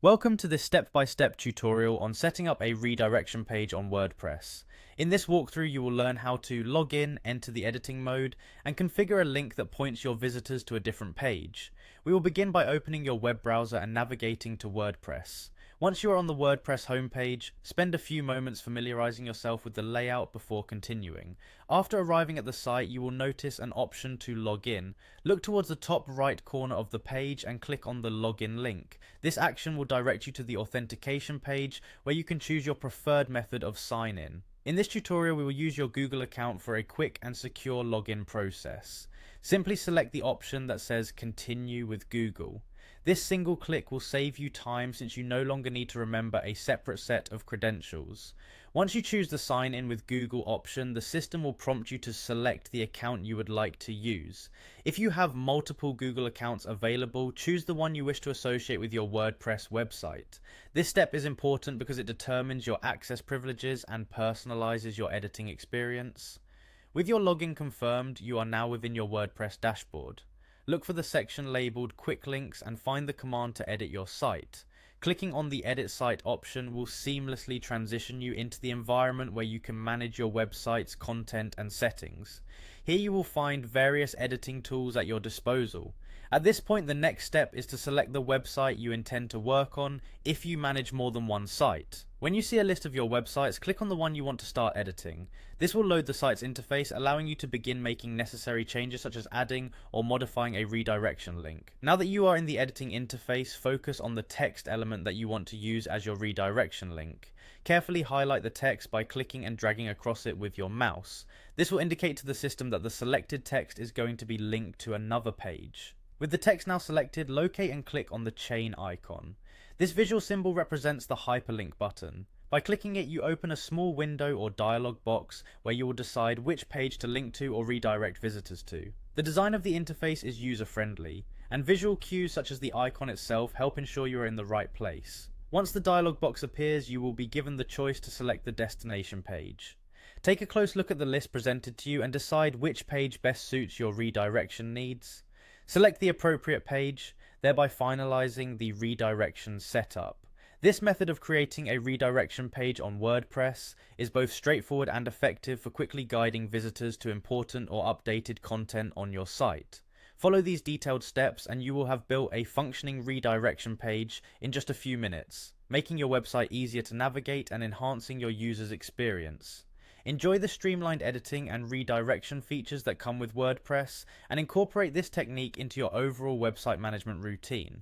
Welcome to this step-by-step tutorial on setting up a redirection page on WordPress. In this walkthrough you will learn how to log in, enter the editing mode, and configure a link that points your visitors to a different page. We will begin by opening your web browser and navigating to WordPress. Once you are on the WordPress homepage, spend a few moments familiarizing yourself with the layout before continuing. After arriving at the site, you will notice an option to log in. Look towards the top right corner of the page and click on the login link. This action will direct you to the authentication page where you can choose your preferred method of sign-in. In this tutorial, we will use your Google account for a quick and secure login process. Simply select the option that says Continue with Google. This single click will save you time since you no longer need to remember a separate set of credentials. Once you choose the Sign In with Google option, the system will prompt you to select the account you would like to use. If you have multiple Google accounts available, choose the one you wish to associate with your WordPress website. This step is important because it determines your access privileges and personalizes your editing experience. With your login confirmed, you are now within your WordPress dashboard. Look for the section labeled Quick Links and find the command to edit your site. Clicking on the Edit Site option will seamlessly transition you into the environment where you can manage your website's content and settings. Here you will find various editing tools at your disposal. At this point, the next step is to select the website you intend to work on if you manage more than one site. When you see a list of your websites, click on the one you want to start editing. This will load the site's interface, allowing you to begin making necessary changes such as adding or modifying a redirection link. Now that you are in the editing interface, focus on the text element that you want to use as your redirection link. Carefully highlight the text by clicking and dragging across it with your mouse. This will indicate to the system that the selected text is going to be linked to another page. With the text now selected, locate and click on the chain icon. This visual symbol represents the hyperlink button. By clicking it, you open a small window or dialog box where you will decide which page to link to or redirect visitors to. The design of the interface is user-friendly, and visual cues such as the icon itself help ensure you are in the right place. Once the dialog box appears, you will be given the choice to select the destination page. Take a close look at the list presented to you and decide which page best suits your redirection needs. Select the appropriate page, thereby finalizing the redirection setup. This method of creating a redirection page on WordPress is both straightforward and effective for quickly guiding visitors to important or updated content on your site. Follow these detailed steps and you will have built a functioning redirection page in just a few minutes, making your website easier to navigate and enhancing your users' experience. Enjoy the streamlined editing and redirection features that come with WordPress and incorporate this technique into your overall website management routine.